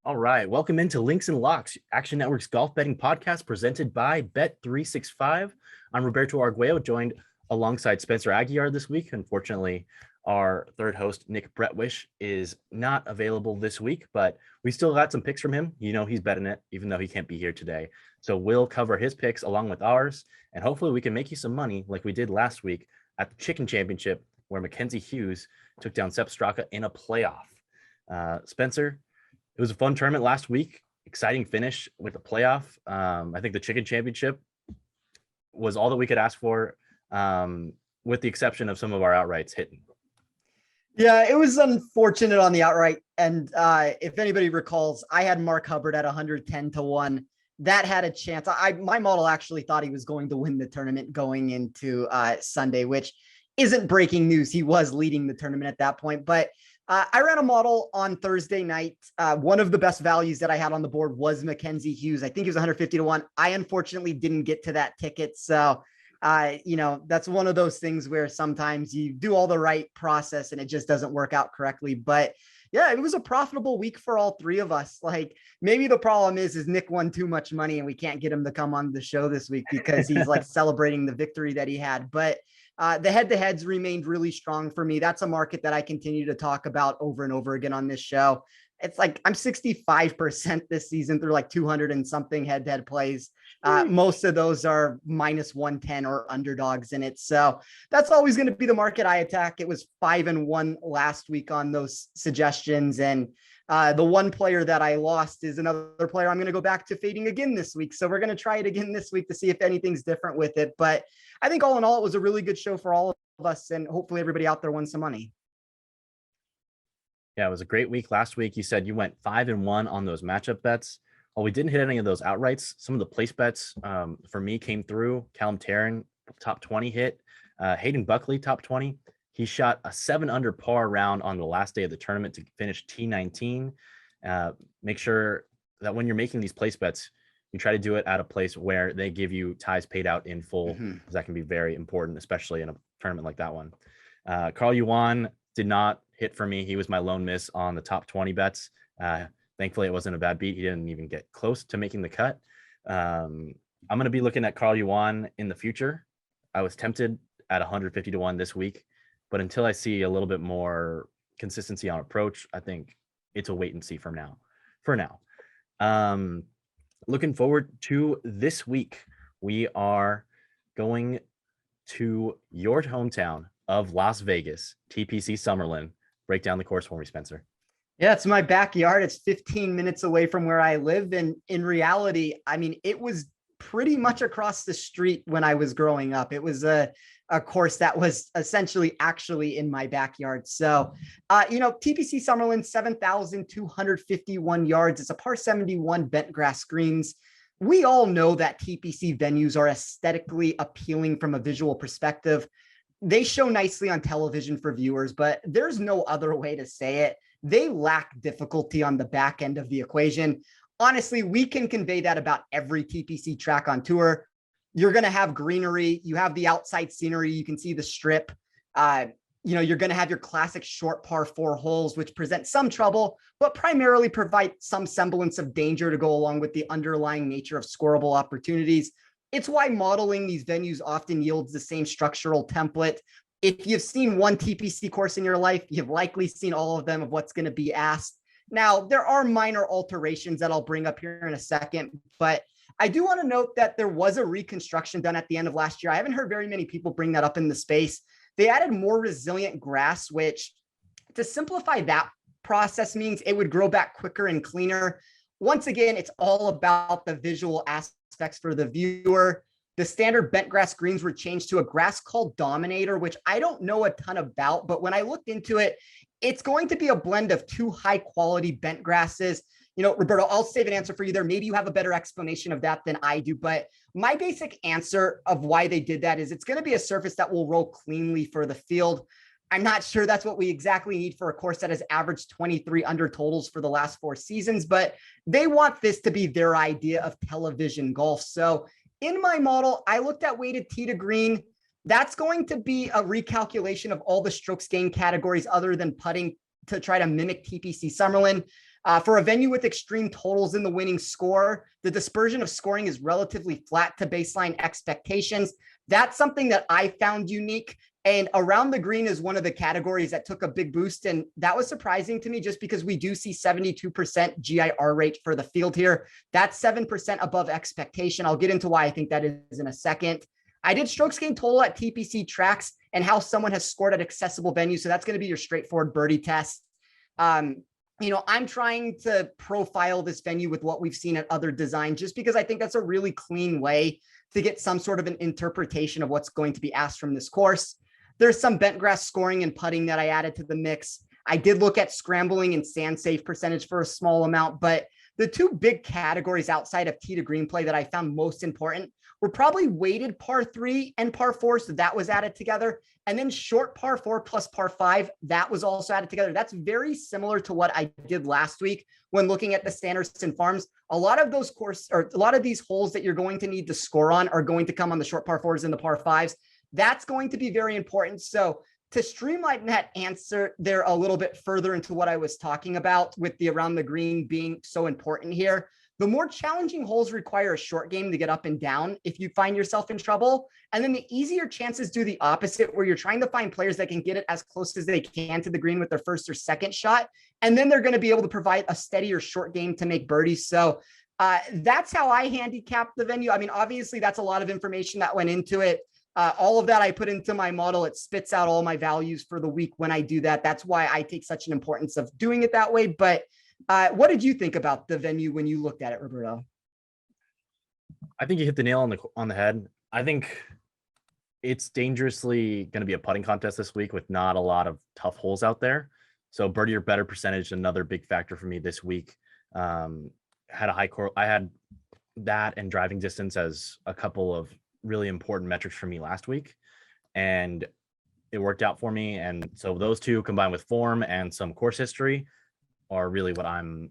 All right. Welcome into Links and Locks, Action Network's golf betting podcast presented by Bet365. I'm Roberto Arguello, joined alongside Spencer Aguiar this week. Unfortunately, our third host, Nick Bretwish, is not available this week, but we still got some picks from him. You know, he's betting it, even though he can't be here today. So we'll cover his picks along with ours, and hopefully we can make you some money like we did last week at the Chicken Championship, where Mackenzie Hughes took down Sepp Straka in a playoff. Spencer, it was a fun tournament last week. Exciting finish with the playoff. I think the Chicken Championship was all that we could ask for, with the exception of some of our outrights hitting. Yeah, it was unfortunate on the outright. And if anybody recalls, I had Mark Hubbard at 110-1. That had a chance. My model actually thought he was going to win the tournament going into Sunday, which isn't breaking news. He was leading the tournament at that point. But I ran a model on Thursday night. One of the best values that I had on the board was Mackenzie Hughes. I think he was 150-1. I unfortunately didn't get to that ticket. So, that's one of those things where sometimes you do all the right process and it just doesn't work out correctly. But yeah, it was a profitable week for all three of us. Like, maybe the problem is Nick won too much money and we can't get him to come on the show this week because he's like celebrating the victory that he had. But the head-to-heads remained really strong for me. That's a market that I continue to talk about over and over again on this show. It's like I'm 65% this season through like 200 and something head-to-head plays. Most of those are minus 110 or underdogs in it. So that's always going to be the market I attack. It was 5-1 last week on those suggestions. And the one player that I lost is another player I'm going to go back to fading again this week. So we're going to try it again this week to see if anything's different with it. But I think all in all, it was a really good show for all of us. And hopefully everybody out there won some money. Yeah, it was a great week. Last week, you said you went 5-1 on those matchup bets. Well, we didn't hit any of those outrights. Some of the place bets for me came through. Callum Tarrant, top 20 hit. Hayden Buckley, top 20. He shot a 7 under par round on the last day of the tournament to finish T19. Make sure that when you're making these place bets, you try to do it at a place where they give you ties paid out in full, because that can be very important, especially in a tournament like that one. Carl Yuan did not hit for me. He was my lone miss on the top 20 bets. Thankfully, it wasn't a bad beat. He didn't even get close to making the cut. I'm going to be looking at Carl Yuan in the future. I was tempted at 150-1 this week, but until I see a little bit more consistency on approach, I think it's a wait and see for now. Looking forward to this week. We are going to your hometown of Las Vegas, TPC Summerlin. Break down the course for me, Spencer. Yeah, it's my backyard. It's 15 minutes away from where I live. And in reality, I mean, it was pretty much across the street when I was growing up. It was a course that was essentially actually in my backyard. So, TPC Summerlin, 7,251 yards. It's a par 71 bent grass greens. We all know that TPC venues are aesthetically appealing from a visual perspective. They show nicely on television for viewers, but there's no other way to say it. They lack difficulty on the back end of the equation. Honestly, we can convey that about every TPC track on tour. You're going to have greenery. You have the outside scenery. You can see the strip. You're going to have your classic short par 4 holes, which present some trouble, but primarily provide some semblance of danger to go along with the underlying nature of scoreable opportunities. It's why modeling these venues often yields the same structural template. If you've seen one TPC course in your life, you've likely seen all of them of what's going to be asked. Now, there are minor alterations that I'll bring up here in a second, but I do want to note that there was a reconstruction done at the end of last year. I haven't heard very many people bring that up in the space. They added more resilient grass, which, to simplify that process, means it would grow back quicker and cleaner. Once again, it's all about the visual aspects for the viewer. The standard bent grass greens were changed to a grass called Dominator, which I don't know a ton about, but when I looked into it, it's going to be a blend of 2 high quality bent grasses. Roberto, I'll save an answer for you there. Maybe you have a better explanation of that than I do, but my basic answer of why they did that is it's going to be a surface that will roll cleanly for the field. I'm not sure that's what we exactly need for a course that has averaged 23 under totals for the last 4 seasons, but they want this to be their idea of television golf. So in my model, I looked at weighted tee to green. That's going to be a recalculation of all the strokes gained categories other than putting to try to mimic TPC Summerlin. For a venue with extreme totals in the winning score, the dispersion of scoring is relatively flat to baseline expectations. That's something that I found unique. And around the green is one of the categories that took a big boost. And that was surprising to me just because we do see 72% GIR rate for the field here. That's 7% above expectation. I'll get into why I think that is in a second. I did strokes gained total at TPC tracks and how someone has scored at accessible venues. So that's going to be your straightforward birdie test. I'm trying to profile this venue with what we've seen at other designs, just because I think that's a really clean way to get some sort of an interpretation of what's going to be asked from this course. There's some bent grass scoring and putting that I added to the mix. I did look at scrambling and sand safe percentage for a small amount, but the two big categories outside of tee to green play that I found most important were probably weighted par 3 and par 4. So that was added together. And then short par 4 plus par 5, that was also added together. That's very similar to what I did last week when looking at the Sanderson Farms. A lot of those a lot of these holes that you're going to need to score on are going to come on the short par 4s and the par 5s. That's going to be very important. So to streamline that answer there a little bit further into what I was talking about with the around the green being so important here, the more challenging holes require a short game to get up and down if you find yourself in trouble. And then the easier chances do the opposite, where you're trying to find players that can get it as close as they can to the green with their first or second shot. And then they're going to be able to provide a steadier short game to make birdies. So that's how I handicap the venue. I mean, obviously that's a lot of information that went into it. All of that I put into my model. It spits out all my values for the week when I do that. That's why I take such an importance of doing it that way. But what did you think about the venue when you looked at it, Roberto? I think you hit the nail on the head. I think it's dangerously going to be a putting contest this week with not a lot of tough holes out there. So birdie or better percentage, another big factor for me this week. Had a high core. I had that and driving distance as a couple of really important metrics for me last week, and it worked out for me. And so those two combined with form and some course history are really what I'm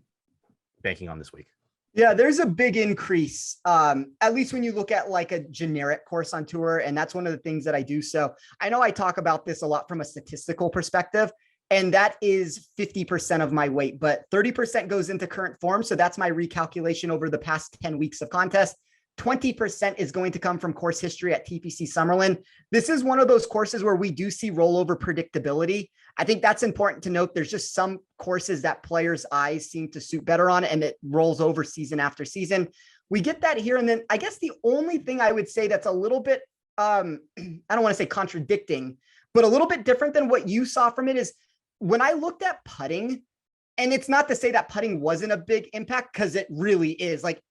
banking on this week. Yeah, there's a big increase, at least when you look at like a generic course on tour. And that's one of the things that I do. So I know I talk about this a lot from a statistical perspective, and that is 50% of my weight, but 30% goes into current form. So that's my recalculation over the past 10 weeks of contest. 20% is going to come from course history at TPC Summerlin. This is one of those courses where we do see rollover predictability. I think that's important to note. There's just some courses that players' eyes seem to suit better on, and it rolls over season after season. We get that here. And then I guess the only thing I would say that's a little bit, I don't want to say contradicting, but a little bit different than what you saw from it is when I looked at putting, and it's not to say that putting wasn't a big impact, because it really is. Like,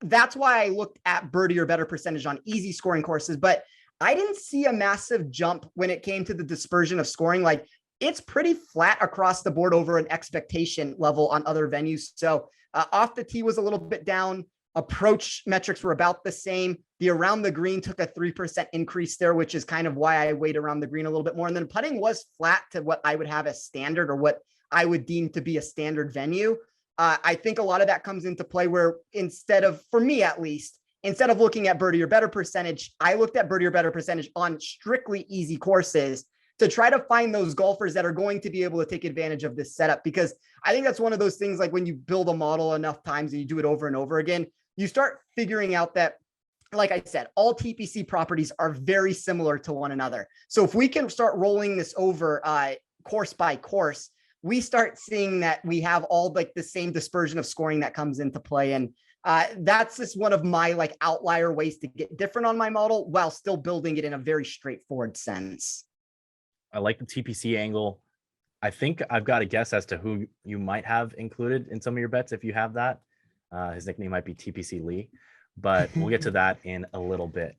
that's why I looked at birdie or better percentage on easy scoring courses, but I didn't see a massive jump when it came to the dispersion of scoring. Like, it's pretty flat across the board over an expectation level on other venues. So off the tee was a little bit down. Approach metrics were about the same. The around the green took a 3% increase there, which is kind of why I weighed around the green a little bit more. And then putting was flat to what I would have as standard, or what I would deem to be a standard venue. I think a lot of that comes into play where instead of, for me at least, instead of looking at birdie or better percentage, I looked at birdie or better percentage on strictly easy courses to try to find those golfers that are going to be able to take advantage of this setup. Because I think that's one of those things, like when you build a model enough times and you do it over and over again, you start figuring out that, like I said, all TPC properties are very similar to one another. So if we can start rolling this over course by course, we start seeing that we have all like the same dispersion of scoring that comes into play. And that's just one of my like outlier ways to get different on my model while still building it in a very straightforward sense. I like the TPC angle. I think I've got a guess as to who you might have included in some of your bets if you have that. His nickname might be TPC Lee, but we'll get to that in a little bit.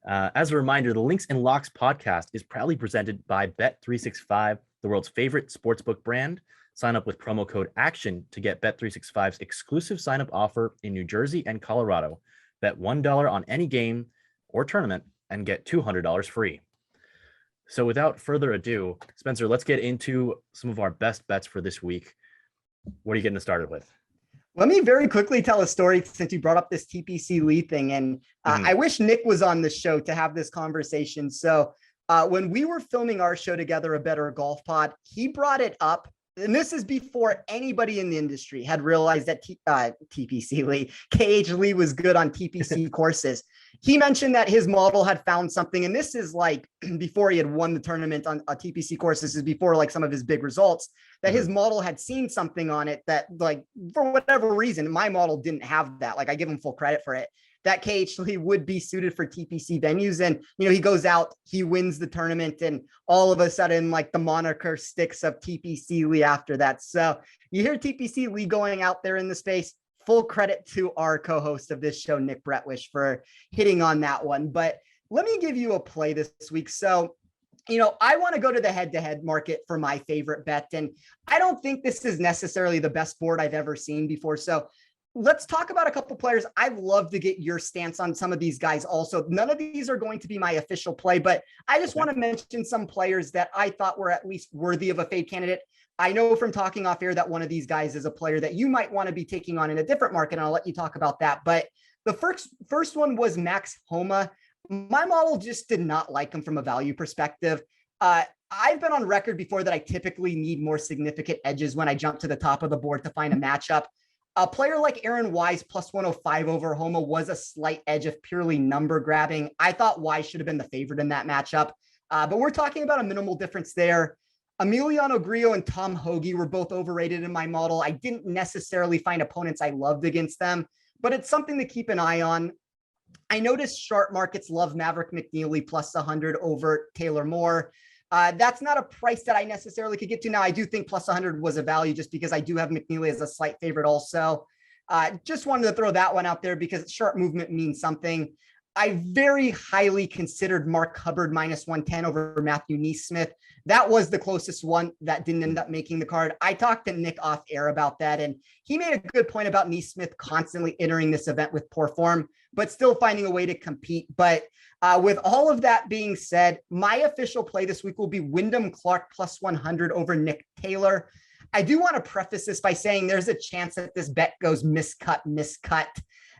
As a reminder, the Links and Locks podcast is proudly presented by Bet365, the world's favorite sportsbook brand. Sign up with promo code ACTION to get Bet365's exclusive sign-up offer in New Jersey and Colorado. Bet $1 on any game or tournament and get $200 free. So without further ado, Spencer, let's get into some of our best bets for this week. What are you getting started with? Let me very quickly tell a story since you brought up this TPC Lee thing. And I wish Nick was on the show to have this conversation. So when we were filming our show together, A Better Golf Pod, he brought it up and this is before anybody in the industry had realized that TPC Lee, KH Lee was good on TPC courses. He mentioned that his model had found something, and this is like before he had won the tournament on a TPC course. This is before like some of his big results, that his model had seen something on it that, like, for whatever reason, my model didn't have that. Like, I give him full credit for it, that KH Lee would be suited for TPC venues. And, you know, he goes out, he wins the tournament, and all of a sudden, like, the moniker sticks of TPC Lee after that. So you hear TPC Lee going out there in the space. Full credit to our co-host of this show, Nick Bretwish, for hitting on that one. But let me give you a play this week. So, you know, I want to go to the head-to-head market for my favorite bet. And I don't think this is necessarily the best board I've ever seen before. So let's talk about a couple players. I'd love to get your stance on some of these guys also. None of these are going to be my official play, but I just want to mention some players that I thought were at least worthy of a fade candidate. I know from talking off air that one of these guys is a player that you might want to be taking on in a different market, and I'll let you talk about that. But the first one was Max Homa. My model just did not like him from a value perspective. I've been on record before that I typically need more significant edges when I jump to the top of the board to find a matchup. A player like Aaron Wise plus 105 over Homa was a slight edge of purely number grabbing. I thought Wise should have been the favorite in that matchup, but we're talking about a minimal difference there. Emiliano Grillo and Tom Hoagie were both overrated in my model. I didn't necessarily find opponents I loved against them, but it's something to keep an eye on. I noticed sharp markets love Maverick McNeely plus 100 over Taylor Moore. That's not a price that I necessarily could get to. Now, I do think plus 100 was a value just because I do have McNeely as a slight favorite also. Just wanted to throw that one out there because sharp movement means something. I very highly considered Mark Hubbard minus 110 over Matthew Neesmith. That was the closest one that didn't end up making the card. I talked to Nick off air about that, and he made a good point about Neesmith constantly entering this event with poor form, but still finding a way to compete. But with all of that being said, my official play this week will be Wyndham Clark plus 100 over Nick Taylor. I do want to preface this by saying there's a chance that this bet goes miscut.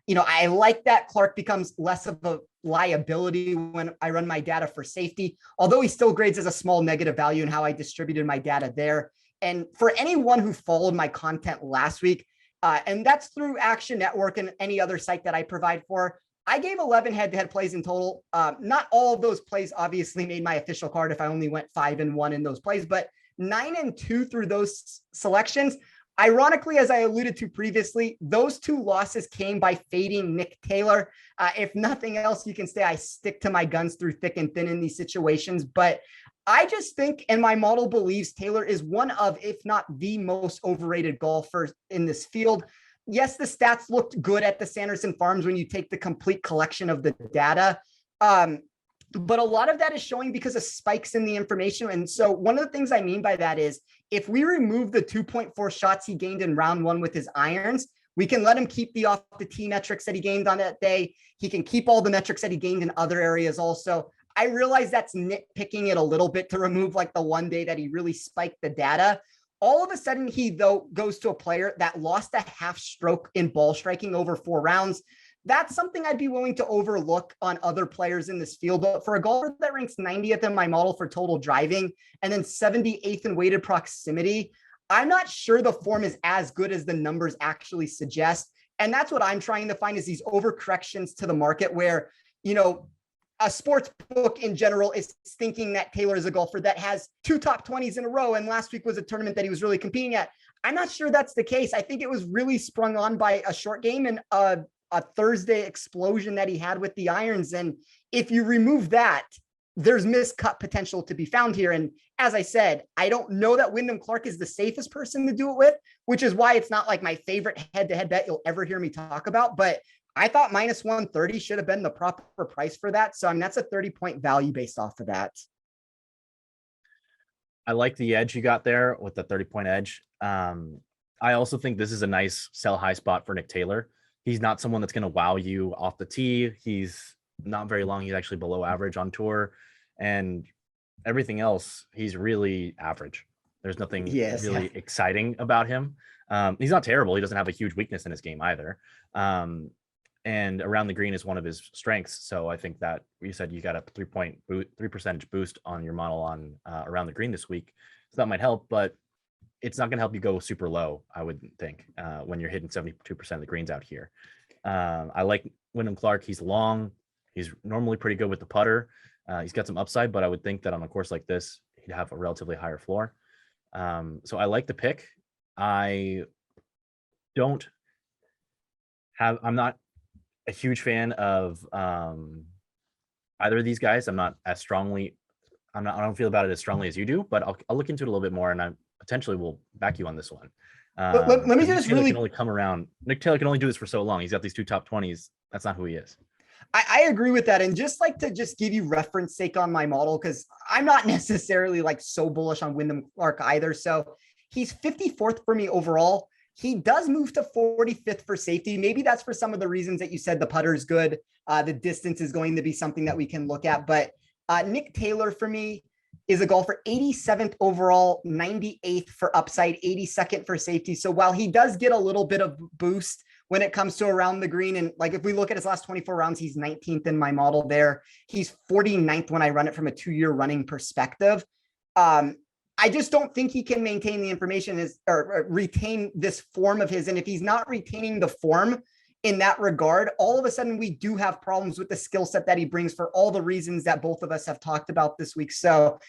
You know, I like that Clark becomes less of a liability when I run my data for safety, although he still grades as a small negative value in how I distributed my data there. And for anyone who followed my content last week, and that's through Action Network and any other site that I provide for, I gave 11 head-to-head plays in total. Not all of those plays obviously made my official card if I only went 5-1 in those plays, but 9-2 through those selections. Ironically, as I alluded to previously, those two losses came by fading Nick Taylor. If nothing else, you can say I stick to my guns through thick and thin in these situations. But I just think, and my model believes, Taylor is one of, if not the most overrated golfer in this field. Yes, the stats looked good at the Sanderson Farms when you take the complete collection of the data. But a lot of that is showing because of spikes in the information. And so one of the things I mean by that is if we remove the 2.4 shots he gained in round one with his irons, we can let him keep the off the tee metrics that he gained on that day. He can keep all the metrics that he gained in other areas also. I realize that's nitpicking it a little bit to remove like the one day that he really spiked the data. All of a sudden, he, though, goes to a player that lost a half stroke in ball striking over 4 rounds. That's something I'd be willing to overlook on other players in this field. But for a golfer that ranks 90th in my model for total driving and then 78th in weighted proximity, I'm not sure the form is as good as the numbers actually suggest. And that's what I'm trying to find is these overcorrections to the market where, you know, a sports book in general is thinking that Taylor is a golfer that has 2 top 20s in a row. And last week was a tournament that he was really competing at. I'm not sure that's the case. I think it was really sprung on by a short game and a Thursday explosion that he had with the irons. And if you remove that, there's miscut potential to be found here. And as I said, I don't know that Wyndham Clark is the safest person to do it with, which is why it's not like my favorite head-to-head bet you'll ever hear me talk about. But I thought minus 130 should have been the proper price for that. So, I mean, that's a 30-point value based off of that. I like the edge you got there with the 30-point edge. I also think this is a nice sell high spot for Nick Taylor. He's not someone that's going to wow you off the tee. He's not very long. He's actually below average on tour, and everything else, he's really average. There's nothing really exciting about him. He's not terrible. He doesn't have a huge weakness in his game either. And around the green is one of his strengths. So I think that you said you got a 3 percentage boost on your model on around the green this week. So that might help, but it's not going to help you go super low, I would think, when you're hitting 72% of the greens out here. I like Wyndham Clark. He's long. He's normally pretty good with the putter. He's got some upside, but I would think that on a course like this, he'd have a relatively higher floor. So I like the pick. I'm not a huge fan of either of these guys. I don't feel about it as strongly as you do, but I'll look into it a little bit more, and I potentially will back you on this one. Let me just Nick Taylor can only do this for so long. He's got these 2 top 20s. That's not who he is. I agree with that. And just like to just give you reference sake on my model, because I'm not necessarily like so bullish on Wyndham Clark either. So he's 54th for me overall. He does move to 45th for safety. Maybe that's for some of the reasons that you said. The putter is good. The distance is going to be something that we can look at. But Nick Taylor for me is a golfer, 87th overall, 98th for upside, 82nd for safety. So while he does get a little bit of boost when it comes to around the green, and like if we look at his last 24 rounds, he's 19th in my model there. He's 49th when I run it from a 2-year running perspective. I just don't think he can maintain the information or retain this form of his. And if he's not retaining the form in that regard, all of a sudden we do have problems with the skill set that he brings for all the reasons that both of us have talked about this week. So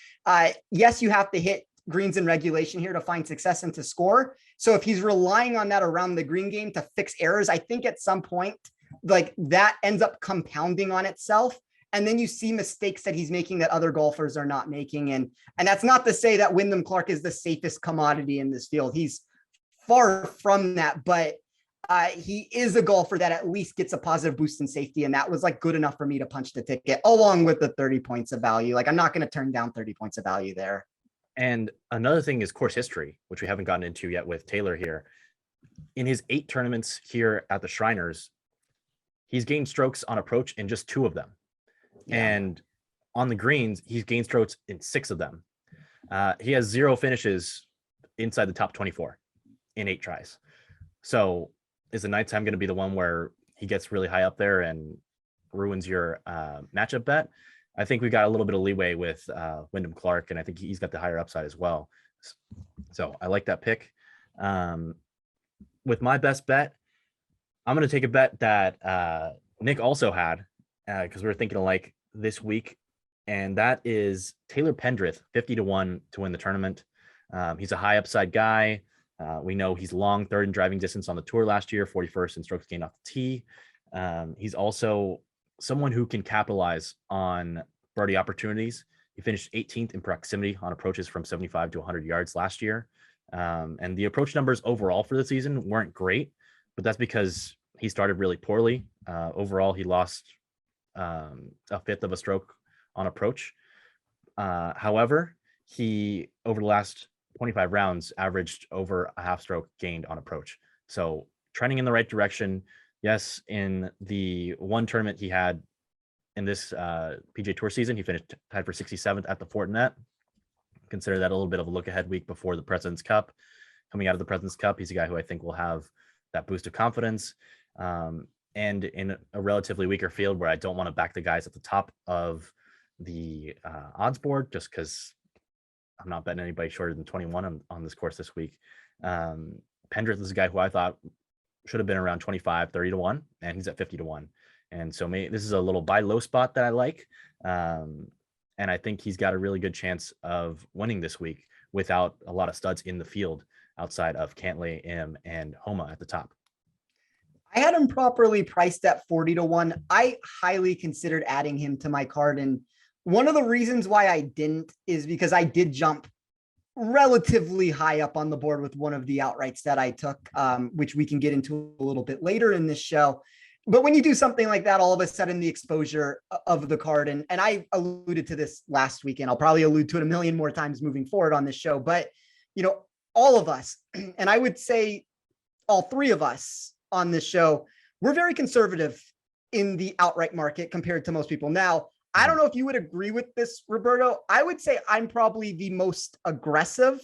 yes, you have to hit greens in regulation here to find success and to score. So if he's relying on that around the green game to fix errors, I think at some point, like that ends up compounding on itself. And then you see mistakes that he's making that other golfers are not making. And that's not to say that Wyndham Clark is the safest commodity in this field. He's far from that, but he is a golfer that at least gets a positive boost in safety. And that was like good enough for me to punch the ticket along with the 30 points of value. Like I'm not going to turn down 30 points of value there. And another thing is course history, which we haven't gotten into yet with Taylor here. In his 8 tournaments here at the Shriners, he's gained strokes on approach in just 2 of them. Yeah. And on the greens, he's gained strokes in 6 of them. He has 0 finishes inside the top 24 in 8 tries. So is the nighttime going to be the one where he gets really high up there and ruins your matchup bet? I think we got a little bit of leeway with Wyndham Clark, and I think he's got the higher upside as well. So I like that pick. With my best bet, I'm going to take a bet that Nick also had because we were thinking alike this week, and that is Taylor Pendrith, 50-1 to win the tournament. He's a high upside guy. We know he's long, 3rd in driving distance on the tour last year, 41st in strokes gained off the tee. He's also someone who can capitalize on birdie opportunities. He finished 18th in proximity on approaches from 75 to 100 yards last year. And the approach numbers overall for the season weren't great, but that's because he started really poorly. Overall, he lost a 1/5 of a stroke on approach. However, he, over the last 25 rounds, averaged over a 1/2 stroke gained on approach. So trending in the right direction. Yes, in the one tournament he had in this PGA Tour season, he finished tied for 67th at the Fortinet. Consider that a little bit of a look ahead week before the President's Cup. Coming out of the President's Cup, he's a guy who I think will have that boost of confidence. And in a relatively weaker field where I don't want to back the guys at the top of the odds board, just because I'm not betting anybody shorter than 21 on this course this week. Pendrith is a guy who I thought should have been around 25, 30-1, and he's at 50-1. And so this is a little buy low spot that I like. And I think he's got a really good chance of winning this week without a lot of studs in the field outside of Cantlay, Im, and Homa at the top. I had him properly priced at 40-1. I highly considered adding him to my card. And one of the reasons why I didn't is because I did jump relatively high up on the board with one of the outrights that I took, which we can get into a little bit later in this show. But when you do something like that, all of a sudden the exposure of the card, and I alluded to this last weekend, I'll probably allude to it a million more times moving forward on this show, but all of us, and I would say all 3 of us on this show, we're very conservative in the outright market compared to most people. Now, I don't know if you would agree with this, Roberto. I would say I'm probably the most aggressive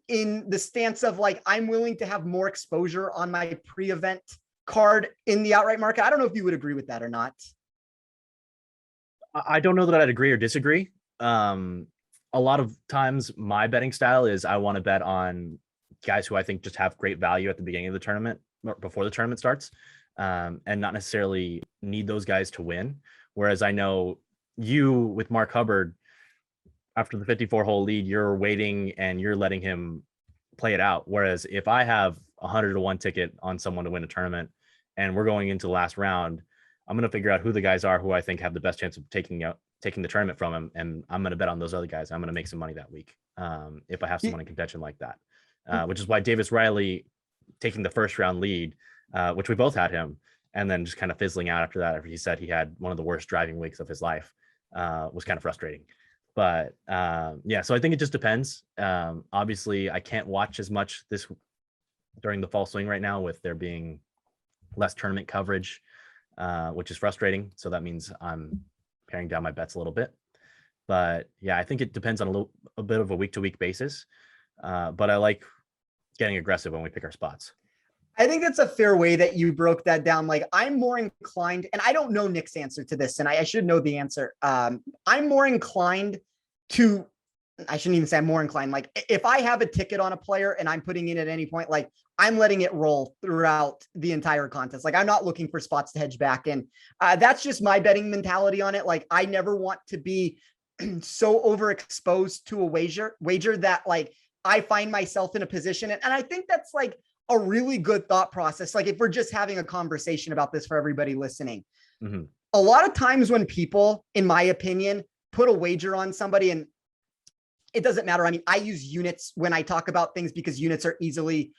in the stance of like, I'm willing to have more exposure on my pre-event card in the outright market. I don't know if you would agree with that or not. I don't know that I'd agree or disagree. a lot of times my betting style is I want to bet on guys who I think just have great value at the beginning of the tournament or before the tournament starts, and not necessarily need those guys to win. Whereas I know you with Mark Hubbard, after the 54 hole lead, you're waiting and you're letting him play it out. Whereas if I have 100-1 ticket on someone to win a tournament and we're going into the last round, I'm going to figure out who the guys are who I think have the best chance of taking the tournament from him. And I'm going to bet on those other guys. I'm going to make some money that week. If I have someone in contention like that, which is why Davis Riley taking the first round lead, which we both had him, and then just kind of fizzling out after that, after he said he had one of the worst driving weeks of his life, was kind of frustrating. But yeah, so I think it just depends. Obviously, I can't watch as much during the fall swing right now with there being less tournament coverage, which is frustrating. So that means I'm paring down my bets a little bit. But yeah, I think it depends on a bit of a week-to-week basis. But I like getting aggressive when we pick our spots. I think that's a fair way that you broke that down. Like, I'm more inclined, and I don't know Nick's answer to this, and I should know the answer. I'm more inclined to, I shouldn't even say I'm more inclined. Like, if I have a ticket on a player and I'm putting in at any point, like, I'm letting it roll throughout the entire contest. Like, I'm not looking for spots to hedge back in. That's just my betting mentality on it. Like, I never want to be so overexposed to a wager that, like, I find myself in a position. And I think that's like a really good thought process. Like, if we're just having a conversation about this for everybody listening, a lot of times when people, in my opinion, put a wager on somebody, and it doesn't matter. I mean, I use units when I talk about things because units are easily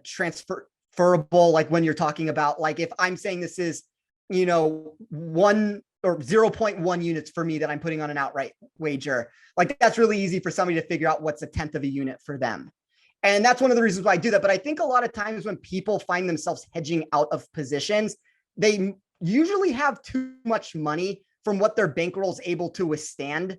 transferable. Like, when you're talking about, like, if I'm saying this is, 1 or 0.1 units for me that I'm putting on an outright wager, like, that's really easy for somebody to figure out what's a tenth of a unit for them. And that's one of the reasons why I do that. But I think a lot of times when people find themselves hedging out of positions, they usually have too much money from what their bankroll is able to withstand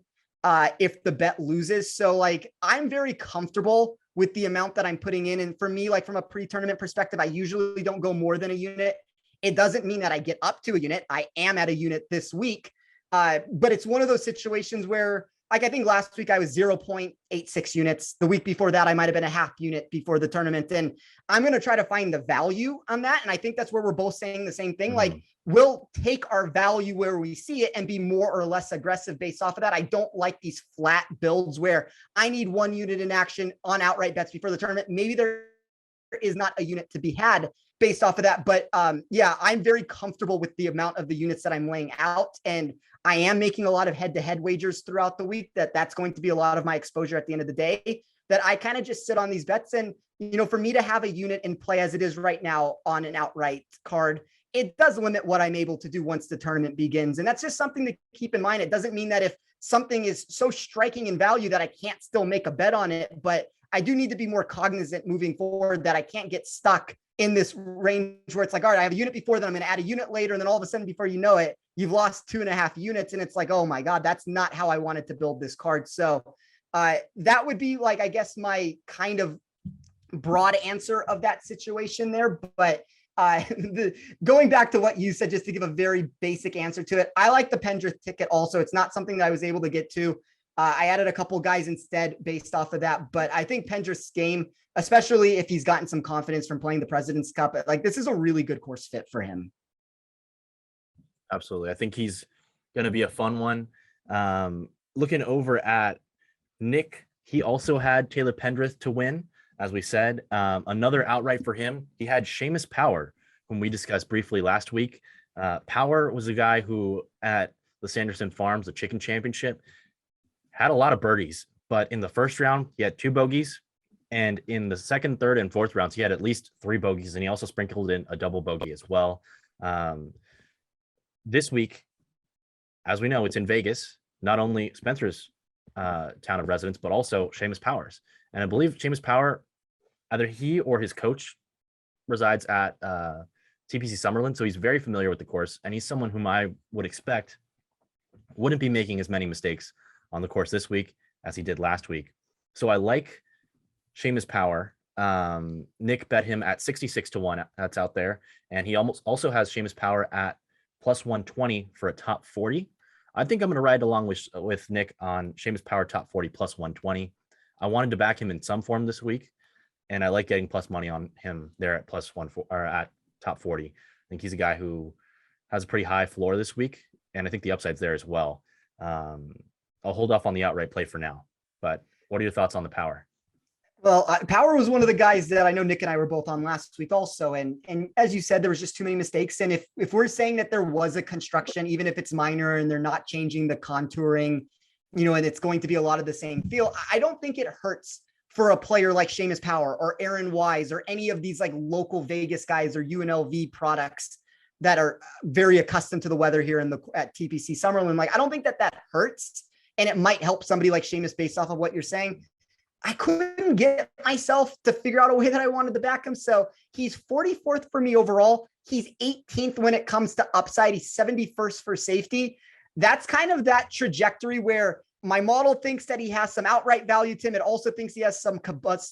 if the bet loses. So, like, I'm very comfortable with the amount that I'm putting in. And for me, like, from a pre-tournament perspective, I usually don't go more than a unit. It doesn't mean that I get up to a unit. I am at a unit this week. But it's one of those situations where, like, I think last week I was 0.86 units. The week before that, I might have been a half unit before the tournament. And I'm going to try to find the value on that. And I think that's where we're both saying the same thing. Like, we'll take our value where we see it and be more or less aggressive based off of that. I don't like these flat builds where I need 1 unit in action on outright bets before the tournament. Maybe there is not a unit to be had based off of that. But yeah, I'm very comfortable with the amount of the units that I'm laying out. And I am making a lot of head-to-head wagers throughout the week. That's going to be a lot of my exposure at the end of the day, that I kind of just sit on these bets. And, for me to have a unit in play as it is right now on an outright card, it does limit what I'm able to do once the tournament begins. And that's just something to keep in mind. It doesn't mean that if something is so striking in value that I can't still make a bet on it, but I do need to be more cognizant moving forward that I can't get stuck in this range where it's like, all right, I have a unit before, then I'm going to add a unit later. And then all of a sudden, before you know it, you've lost 2.5 units. And it's like, oh my God, that's not how I wanted to build this card. So that would be, like, I guess, my kind of broad answer of that situation there. But going back to what you said, just to give a very basic answer to it, I like the Pendrith ticket also. It's not something that I was able to get to. I added a couple guys instead based off of that. But I think Pendrith's game, especially if he's gotten some confidence from playing the President's Cup, like, this is a really good course fit for him. Absolutely. I think he's going to be a fun one. Looking over at Nick, he also had Taylor Pendrith to win, as we said. Another outright for him. He had Seamus Power, whom we discussed briefly last week. Power was a guy who, at the Sanderson Farms, the Chicken Championship, had a lot of birdies, but in the first round, he had 2 bogeys. And in the second, third, and fourth rounds, he had at least 3 bogeys, and he also sprinkled in a double bogey as well. This week, as we know, it's in Vegas, not only Spencer's town of residence, but also Seamus Power's. And I believe Seamus Power, either he or his coach resides at TPC Summerlin, so he's very familiar with the course, and he's someone whom I would expect wouldn't be making as many mistakes on the course this week as he did last week. So I like Seamus Power. Nick bet him at 66-1. That's out there. And he also has Seamus Power at plus 120 for a top 40. I think I'm going to ride along with Nick on Seamus Power top 40 plus 120. I wanted to back him in some form this week, and I like getting plus money on him there at plus one or at top 40. I think he's a guy who has a pretty high floor this week, and I think the upside's there as well. I'll hold off on the outright play for now, but what are your thoughts on the Power? Well, Power was one of the guys that I know Nick and I were both on last week also. And as you said, there was just too many mistakes. And if we're saying that there was a construction, even if it's minor and they're not changing the contouring, and it's going to be a lot of the same feel, I don't think it hurts for a player like Seamus Power or Aaron Wise or any of these like local Vegas guys or UNLV products that are very accustomed to the weather here at TPC Summerlin. Like, I don't think that hurts. And it might help somebody like Seamus based off of what you're saying. I couldn't get myself to figure out a way that I wanted to back him. So he's 44th for me overall. He's 18th when it comes to upside. He's 71st for safety. That's kind of that trajectory where my model thinks that he has some outright value to him. It also thinks he has some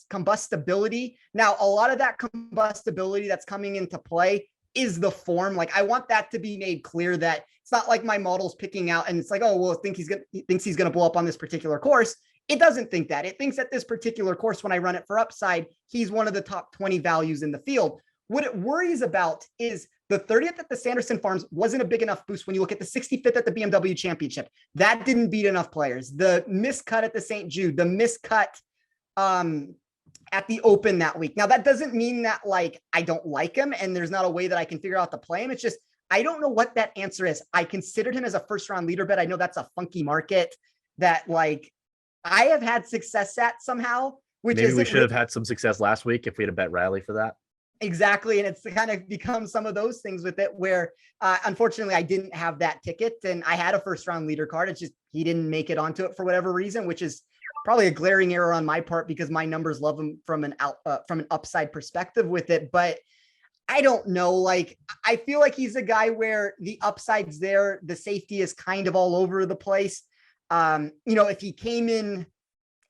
combustibility. Now, a lot of that combustibility that's coming into play is the form. Like, I want that to be made clear that it's not like my model's picking out and it's like, oh, well, he thinks he's going to blow up on this particular course. It doesn't think that. It thinks that this particular course, when I run it for upside, he's one of the top 20 values in the field. What it worries about is the 30th at the Sanderson Farms wasn't a big enough boost when you look at the 65th at the BMW Championship. That didn't beat enough players. The miscut at the St. Jude, the miscut at the Open that week. Now, that doesn't mean that like I don't like him and there's not a way that I can figure out to play him. It's just I don't know what that answer is. I considered him as a first-round leader bet. I know that's a funky market that like I have had success at somehow, which maybe we should have had some success last week if we had a bet Riley for that. Exactly. And it's kind of become some of those things with it where unfortunately I didn't have that ticket and I had a first round leader card. It's just, he didn't make it onto it for whatever reason, which is probably a glaring error on my part because my numbers love him from an upside perspective with it. But I don't know. Like, I feel like he's a guy where the upside's there. The safety is kind of all over the place. If he came in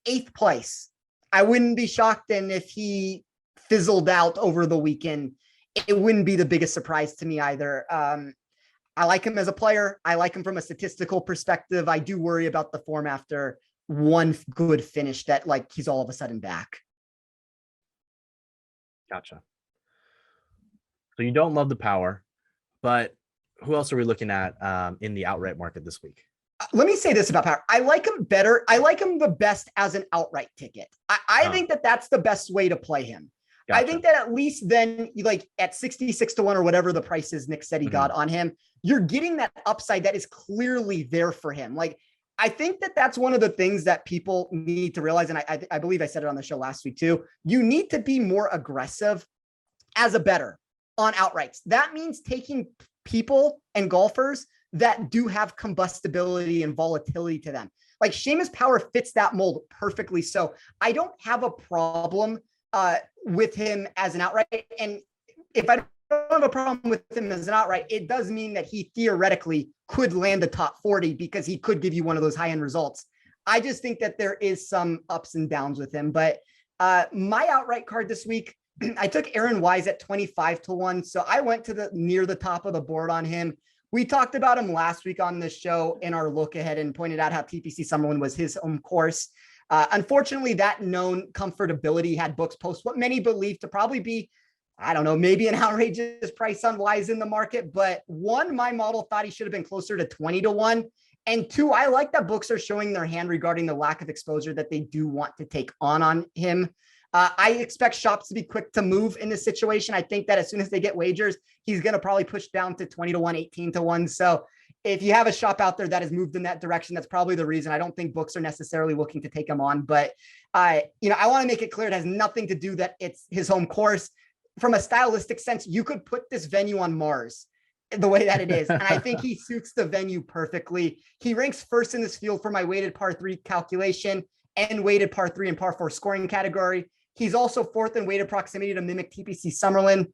8th place, I wouldn't be shocked. And if he fizzled out over the weekend, it wouldn't be the biggest surprise to me either. I like him as a player. I like him from a statistical perspective. I do worry about the form after one good finish that like he's all of a sudden back. Gotcha. So you don't love the Power, but who else are we looking at in the outright market this week? Let me say this about Power. I like him better. I like him the best as an outright ticket. I think that that's the best way to play him. Gotcha. I think that at least then, like at 66 to 1 or whatever the price is Nick said he got on him, you're getting that upside that is clearly there for him. Like, I think that that's one of the things that people need to realize. And I believe I said it on the show last week too. You need to be more aggressive as a bettor on outrights. That means taking people and golfers that do have combustibility and volatility to them. Like Seamus Power fits that mold perfectly. So I don't have a problem with him as an outright. And if I don't have a problem with him as an outright, it does mean that he theoretically could land the top 40 because he could give you one of those high-end results. I just think that there is some ups and downs with him. But my outright card this week, I took Aaron Wise at 25 to 1. So I went to near the top of the board on him. We talked about him last week on the show in our look ahead and pointed out how TPC Summerlin was his home course. Unfortunately, that known comfortability had books post what many believe to probably be, I don't know, maybe an outrageous price on Wise in the market. But one, my model thought he should have been closer to 20 to 1. And two, I like that books are showing their hand regarding the lack of exposure that they do want to take on him. I expect shops to be quick to move in this situation. I think that as soon as they get wagers, he's going to probably push down to 20 to 1, 18 to 1. So if you have a shop out there that has moved in that direction, that's probably the reason. I don't think books are necessarily looking to take him on, but I want to make it clear it has nothing to do that it's his home course. From a stylistic sense, you could put this venue on Mars the way that it is. And I think he suits the venue perfectly. He ranks first in this field for my weighted par 3 calculation and weighted par 3 and par 4 scoring category. He's also fourth in weighted proximity to mimic TPC Summerlin.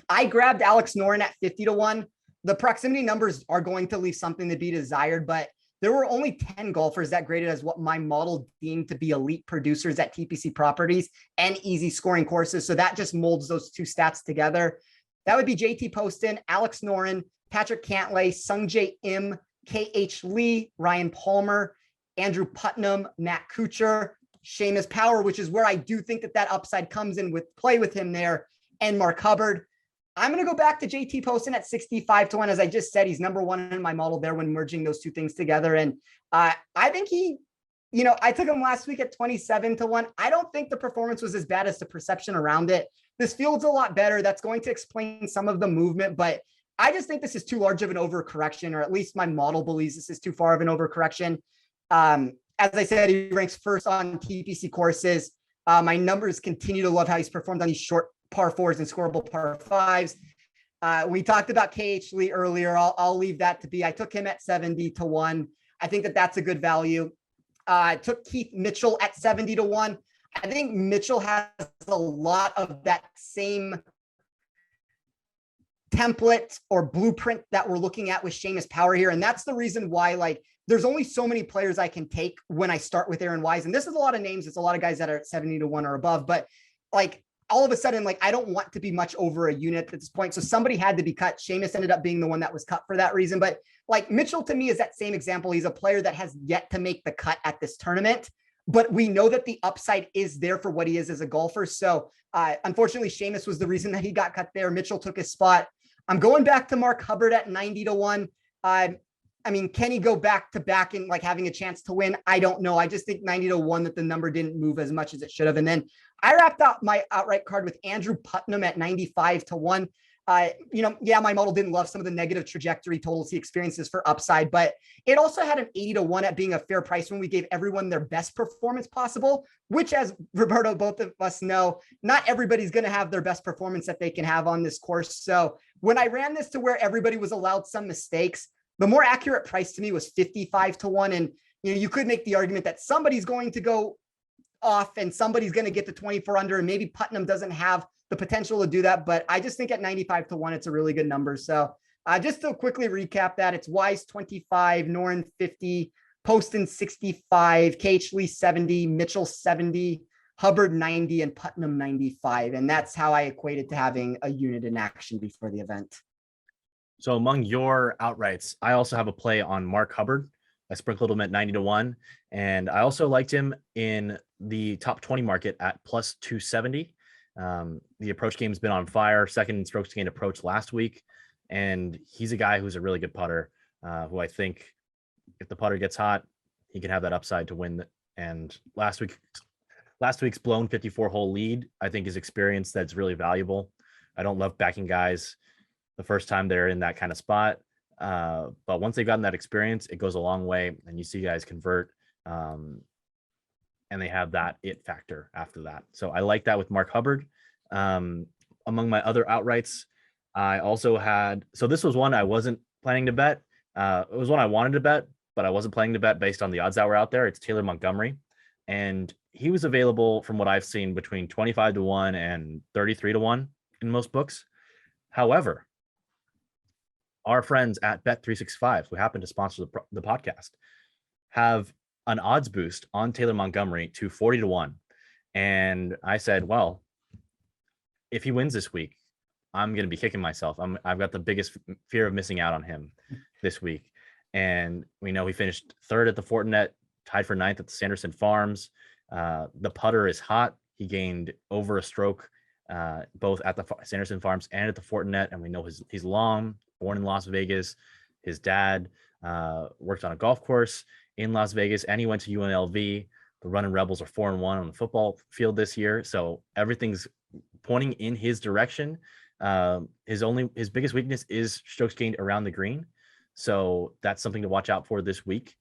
I grabbed Alex Noren at 50 to 1. The proximity numbers are going to leave something to be desired, but there were only 10 golfers that graded as what my model deemed to be elite producers at TPC properties and easy scoring courses. So that just molds those two stats together. That would be JT Poston, Alex Noren, Patrick Cantlay, Sungjae Im, KH Lee, Ryan Palmer, Andrew Putnam, Matt Kuchar, Seamus Power, which is where I do think that upside comes in with play with him there, and Mark Hubbard. I'm going to go back to JT Poston at 65-1. As I just said, he's number one in my model there when merging those two things together. And I think I took him last week at 27-1. I don't think the performance was as bad as the perception around it. This field's a lot better. That's going to explain some of the movement, but I just think this is too large of an overcorrection, or at least my model believes this is too far of an overcorrection. As I said, he ranks first on TPC courses. My numbers continue to love how he's performed on these short par fours and scoreable par fives. We talked about KH Lee earlier. I'll leave that to be. I took him at 70-1. I think that's a good value. I took Keith Mitchell at 70-1. I think Mitchell has a lot of that same template or blueprint that we're looking at with Seamus Power here. And that's the reason why, there's only so many players I can take when I start with Aaron Wise. And this is a lot of names. It's a lot of guys that are at 70-1 or above, but all of a sudden, I don't want to be much over a unit at this point. So somebody had to be cut. Seamus ended up being the one that was cut for that reason. But Mitchell to me is that same example. He's a player that has yet to make the cut at this tournament, but we know that the upside is there for what he is as a golfer. So unfortunately, Seamus was the reason that he got cut there. Mitchell took his spot. I'm going back to Mark Hubbard at 90-1. Can he go back to back and having a chance to win? I don't know. I just think 90-1 that the number didn't move as much as it should have. And then I wrapped out my outright card with Andrew Putnam at 95-1. My model didn't love some of the negative trajectory totals he experiences for upside, but it also had an 80-1 at being a fair price when we gave everyone their best performance possible, which, as Roberto, both of us know, not everybody's going to have their best performance that they can have on this course. So when I ran this to where everybody was allowed some mistakes, the more accurate price to me was 55-1. And, you could make the argument that somebody's going to go off and somebody's going to get to 24 under, and maybe Putnam doesn't have the potential to do that. But I just think at 95-1, it's a really good number. So just to quickly recap that, it's Wise 25, Noren 50, Poston 65, KH Lee 70, Mitchell 70, Hubbard 90, and Putnam 95. And that's how I equated to having a unit in action before the event. So among your outrights, I also have a play on Mark Hubbard. I sprinkled him at 90-1. And I also liked him in the top 20 market at plus 270. The approach game's been on fire, second in strokes gained approach last week. And he's a guy who's a really good putter, who I think if the putter gets hot, he can have that upside to win. And last week's blown 54-hole lead, I think, is experience that's really valuable. I don't love backing guys the first time they're in that kind of spot. But once they've gotten that experience, it goes a long way, and you see guys convert, and they have that it factor after that. So I like that with Mark Hubbard. Among my other outrights, I also had, so this was one I wasn't planning to bet. It was one I wanted to bet, but I wasn't planning to bet based on the odds that were out there. It's Taylor Montgomery. And he was available, from what I've seen, between 25-1 and 33-1 in most books. However, our friends at Bet365, who happen to sponsor the podcast, have an odds boost on Taylor Montgomery to 40-1. And I said, well, if he wins this week, I'm going to be kicking myself. I've got the biggest fear of missing out on him this week. And we know he finished third at the Fortinet, tied for ninth at the Sanderson Farms. The putter is hot. He gained over a stroke, both at the Sanderson Farms and at the Fortinet. And we know he's long, born in Las Vegas. His dad worked on a golf course in Las Vegas, and he went to UNLV. The Running Rebels are 4-1 on the football field this year. So everything's pointing in his direction. His biggest weakness is strokes gained around the green. So that's something to watch out for this week.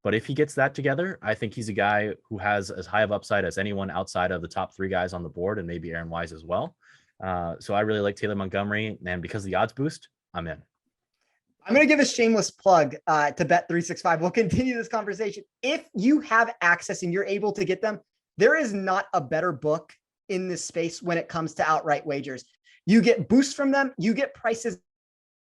But if he gets that together, I think he's a guy who has as high of upside as anyone outside of the top three guys on the board, and maybe Aaron Wise as well. So I really like Taylor Montgomery, and because of the odds boost, I'm in. I'm going to give a shameless plug to Bet365. We'll continue this conversation. If you have access and you're able to get them, there is not a better book in this space when it comes to outright wagers. You get boosts from them. You get prices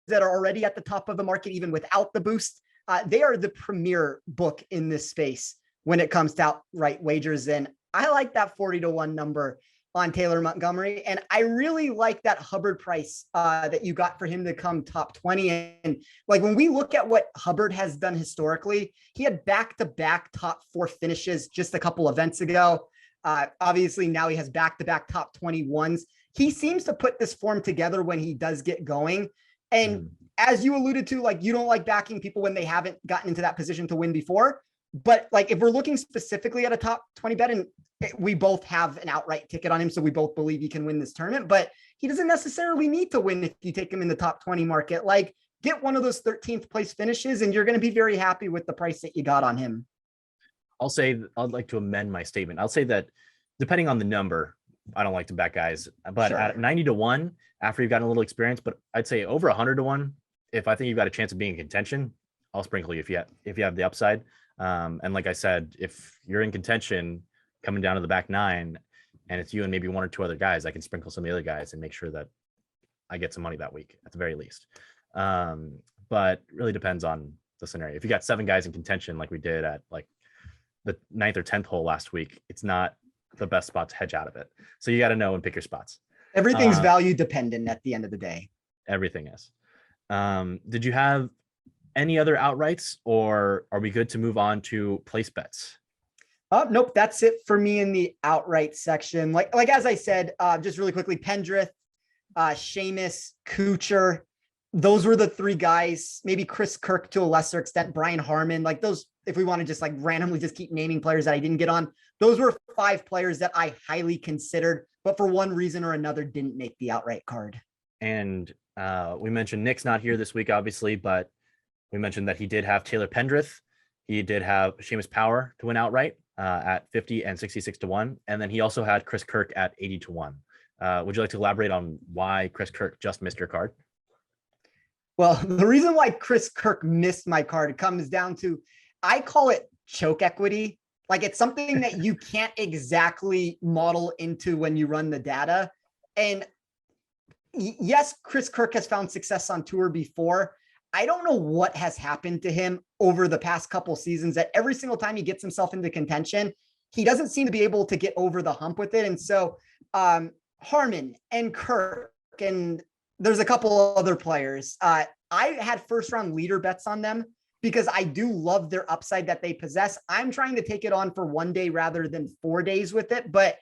that are already at the top of the market, even without the boost. They are the premier book in this space when it comes to outright wagers. And I like that 40-1 number. on Taylor Montgomery. And I really like that Hubbard price that you got for him to come top 20. And like when we look at what Hubbard has done historically, he had back-to-back top 4 finishes just a couple events ago. Obviously, now he has back-to-back top 21s. He seems to put this form together when he does get going. And as you alluded to, like you don't like backing people when they haven't gotten into that position to win before. But like if we're looking specifically at a top 20 bet, and we both have an outright ticket on him, so we both believe he can win this tournament, but he doesn't necessarily need to win if you take him in the top 20 market. Like get one of those 13th place finishes and you're going to be very happy with the price that you got on him. I'd like to amend my statement. I'll say that depending on the number, I don't like to back guys, but sure, at 90 to 1, after you've gotten a little experience, but I'd say over 100 to 1, if I think you've got a chance of being in contention, I'll sprinkle you if you have the upside. And like I said, if you're in contention coming down to the back 9 and it's you and maybe 1 or 2 other guys, I can sprinkle some of the other guys and make sure that I get some money that week at the very least. But really depends on the scenario. If you got 7 guys in contention, like we did at like the 9th or 10th hole last week, it's not the best spot to hedge out of it. So you got to know and pick your spots. Everything's value dependent at the end of the day. Everything is. Did you have any other outrights, or are we good to move on to place bets? Nope, that's it for me in the outright section. Like as I said, just really quickly, Pendrith, Seamus, Kuchar, those were the 3 guys. Maybe Chris Kirk to a lesser extent, Brian Harman, like those. If we want to just like randomly just keep naming players that I didn't get on, those were 5 players that I highly considered, but for one reason or another didn't make the outright card. And we mentioned Nick's not here this week, obviously, but we mentioned that he did have Taylor Pendrith. He did have Seamus Power to win outright at 50 and 66 to 1. And then he also had Chris Kirk at 80 to 1. Would you like to elaborate on why Chris Kirk just missed your card? Well, the reason why Chris Kirk missed my card comes down to, I call it choke equity. Like it's something that you can't exactly model into when you run the data. And yes, Chris Kirk has found success on tour before. I don't know what has happened to him over the past couple seasons that every single time he gets himself into contention, he doesn't seem to be able to get over the hump with it. And so Harman and Kirk, and there's a couple other players. I had first round leader bets on them because I do love their upside that they possess. I'm trying to take it on for 1 day rather than 4 days with it. But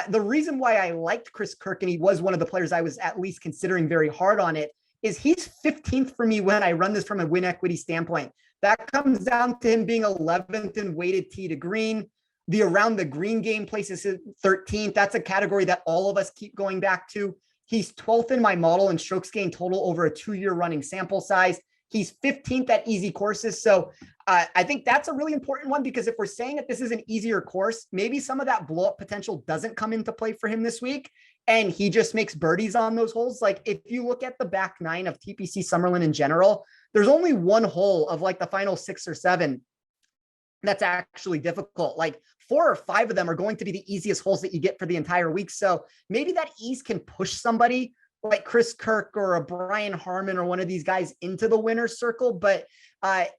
the reason why I liked Chris Kirk, and he was one of the players I was at least considering very hard on it, is he's 15th for me when I run this from a win equity standpoint. That comes down to him being 11th in weighted tee to green. The around the green game places 13th. That's a category that all of us keep going back to. He's 12th in my model in strokes gained total over a 2-year running sample size. He's 15th at easy courses. So I think that's a really important one, because if we're saying that this is an easier course, maybe some of that blow up potential doesn't come into play for him this week, and he just makes birdies on those holes. Like if you look at the back 9 of TPC Summerlin in general, there's only one hole of like the final 6 or 7 that's actually difficult. Like 4 or 5 of them are going to be the easiest holes that you get for the entire week. So maybe that ease can push somebody like Chris Kirk or a Brian Harman or one of these guys into the winner's circle. But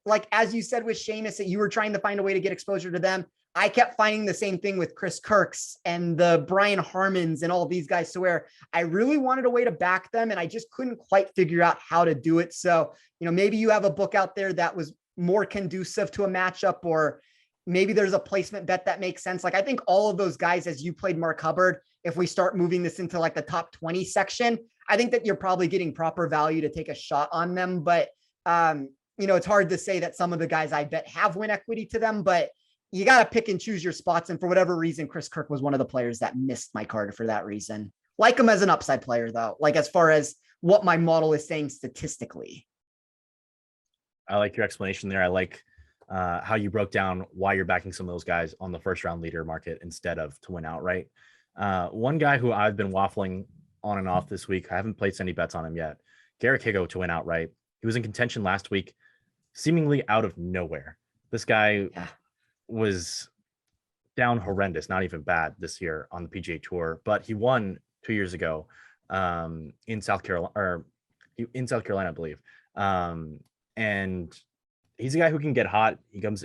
like, as you said with Seamus, that you were trying to find a way to get exposure to them. I kept finding the same thing with Chris Kirk's and the Brian Harmons and all of these guys, to where I really wanted a way to back them, and I just couldn't quite figure out how to do it. So, maybe you have a book out there that was more conducive to a matchup, or maybe there's a placement bet that makes sense. Like I think all of those guys, as you played Mark Hubbard, if we start moving this into like the top 20 section, I think that you're probably getting proper value to take a shot on them. But, it's hard to say that some of the guys I bet have win equity to them, but you got to pick and choose your spots. And for whatever reason, Chris Kirk was one of the players that missed my card for that reason. Like him as an upside player, though, like as far as what my model is saying statistically. I like your explanation there. I like how you broke down why you're backing some of those guys on the first round leader market instead of to win outright. One guy who I've been waffling on and off this week, I haven't placed any bets on him yet. Garrick Higgo to win outright. He was in contention last week, seemingly out of nowhere. This guy was down horrendous, not even bad this year on the PGA Tour, but he won 2 years ago in South Carolina, I believe. And he's a guy who can get hot. He comes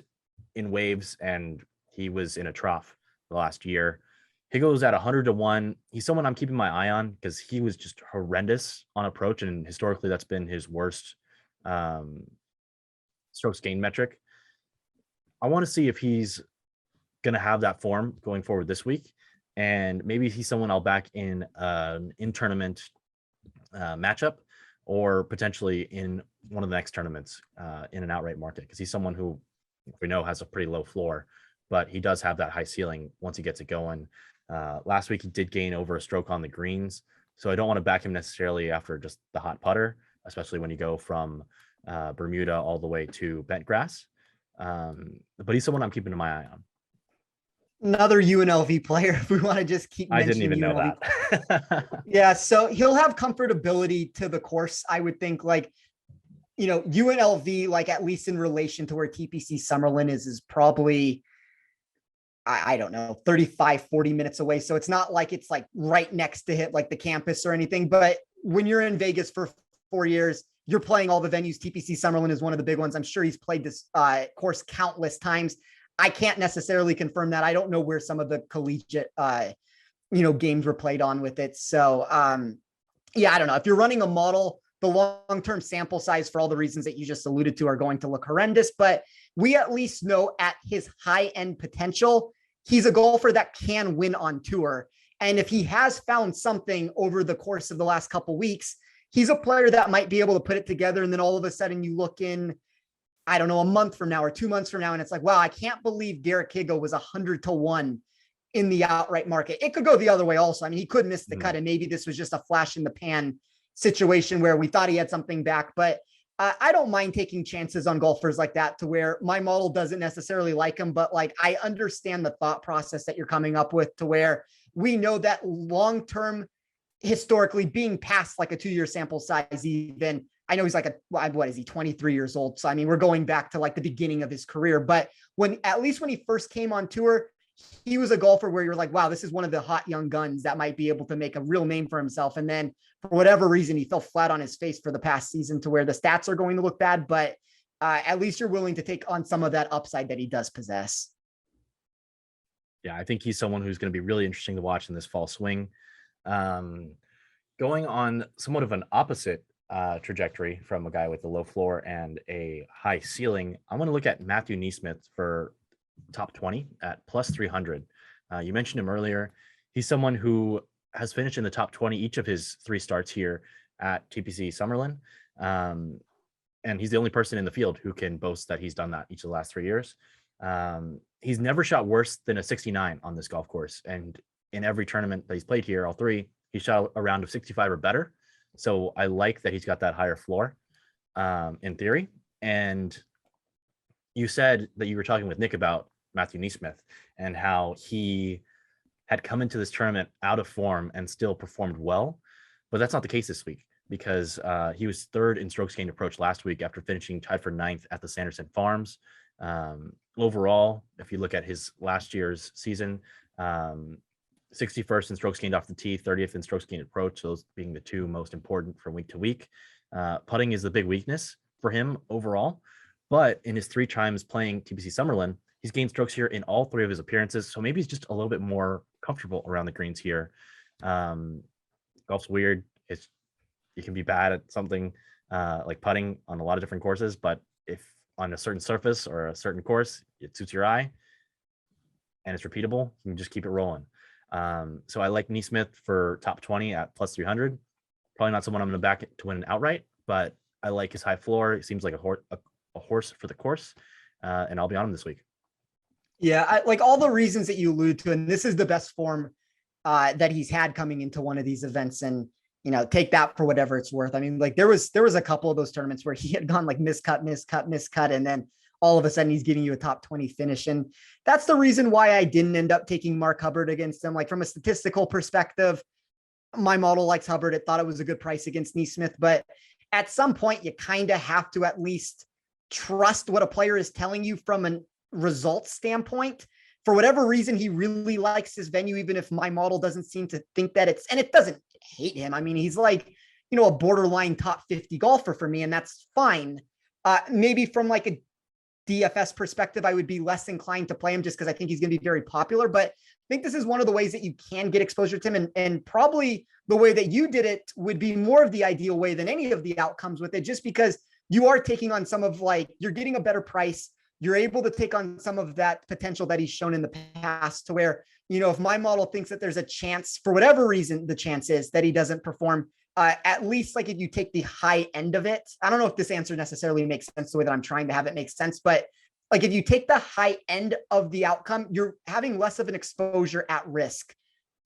in waves, and he was in a trough the last year. He goes at 100-1. He's someone I'm keeping my eye on because he was just horrendous on approach, and historically that's been his worst um, strokes gained metric. I want to see if he's going to have that form going forward this week, and maybe he's someone I'll back in an in tournament matchup, or potentially in one of the next tournaments in an outright market, because he's someone who we know has a pretty low floor, but he does have that high ceiling once he gets it going. Last week he did gain over a stroke on the greens, so I don't want to back him necessarily after just the hot putter, especially when you go from Bermuda all the way to bent grass. But he's someone I'm keeping my eye on. Another UNLV player, if we want to just keep I didn't mentioning even know UNLV. that. Yeah, so he'll have comfortability to the course, I would think. Like, UNLV, like at least in relation to where TPC Summerlin is probably, I don't know, 35, 40 minutes away. So it's not like it's like right next to hit like the campus or anything. But when you're in Vegas for 4 years, you're playing all the venues. TPC Summerlin is one of the big ones. I'm sure he's played this course countless times. I can't necessarily confirm that. I don't know where some of the collegiate, games were played on with it. So, yeah, I don't know. If you're running a model, the long-term sample size for all the reasons that you just alluded to are going to look horrendous, but we at least know at his high-end potential, he's a golfer that can win on tour. And if he has found something over the course of the last couple of weeks, he's a player that might be able to put it together. And then all of a sudden you look in, I don't know, a month from now or 2 months from now, and it's like, wow, I can't believe Garrett Higgo was 100-1 in the outright market. It could go the other way also. I mean, he could miss the cut, and maybe this was just a flash in the pan situation where we thought he had something back. But I don't mind taking chances on golfers like that, to where my model doesn't necessarily like him, but like I understand the thought process that you're coming up with, to where we know that long-term, historically, being past like a 2-year sample size, even, I know he's like what is he, 23 years old? So, I mean, we're going back to like the beginning of his career, but at least when he first came on tour, he was a golfer where you're like, wow, this is one of the hot young guns that might be able to make a real name for himself. And then for whatever reason, he fell flat on his face for the past season, to where the stats are going to look bad, but at least you're willing to take on some of that upside that he does possess. Yeah, I think he's someone who's going to be really interesting to watch in this fall swing. Going on somewhat of an opposite trajectory from a guy with a low floor and a high ceiling, I want to look at Matthew NeSmith for top 20 at plus 300. You mentioned him earlier. He's someone who has finished in the top 20 each of his 3 starts here at TPC Summerlin. And he's the only person in the field who can boast that he's done that each of the last 3 years. He's never shot worse than a 69 on this golf course. And in every tournament that he's played here, all 3, he shot a round of 65 or better. So I like that he's got that higher floor in theory. And you said that you were talking with Nick about Matthew NeSmith and how he had come into this tournament out of form and still performed well. But that's not the case this week, because he was 3rd in strokes gained approach last week after finishing tied for 9th at the Sanderson Farms. Overall, if you look at his last year's season, 61st in strokes gained off the tee, 30th in strokes gained approach, those being the 2 most important from week to week. Putting is the big weakness for him overall, but in his 3 times playing TPC Summerlin, he's gained strokes here in all 3 of his appearances, so maybe he's just a little bit more comfortable around the greens here. Golf's weird. You can be bad at something like putting on a lot of different courses, but if on a certain surface or a certain course, it suits your eye and it's repeatable, you can just keep it rolling. So I like NeSmith for top 20 at plus 300. Probably not someone I'm going to back to win an outright, but I like his high floor. It seems like a horse for the course, and I'll be on him this week. Yeah, I like all the reasons that you allude to, and this is the best form that he's had coming into one of these events, and take that for whatever it's worth. I mean, like there was a couple of those tournaments where he had gone like miscut, and then all of a sudden he's getting you a top 20 finish. And that's the reason why I didn't end up taking Mark Hubbard against him. Like from a statistical perspective, my model likes Hubbard. It thought it was a good price against NeSmith, but at some point you kind of have to at least trust what a player is telling you from a results standpoint. For whatever reason, he really likes his venue, even if my model doesn't seem to think that and it doesn't hate him. I mean, he's like, a borderline top 50 golfer for me, and that's fine. Maybe from like a DFS perspective, I would be less inclined to play him just because I think he's going to be very popular. But I think this is one of the ways that you can get exposure to him. And probably the way that you did it would be more of the ideal way than any of the outcomes with it, just because you are taking on some of like, you're getting a better price. You're able to take on some of that potential that he's shown in the past to where, if my model thinks that there's a chance for whatever reason, the chance is that he doesn't perform, at least like if you take the high end of it. I don't know if this answer necessarily makes sense the way that I'm trying to have it make sense, but like if you take the high end of the outcome, you're having less of an exposure at risk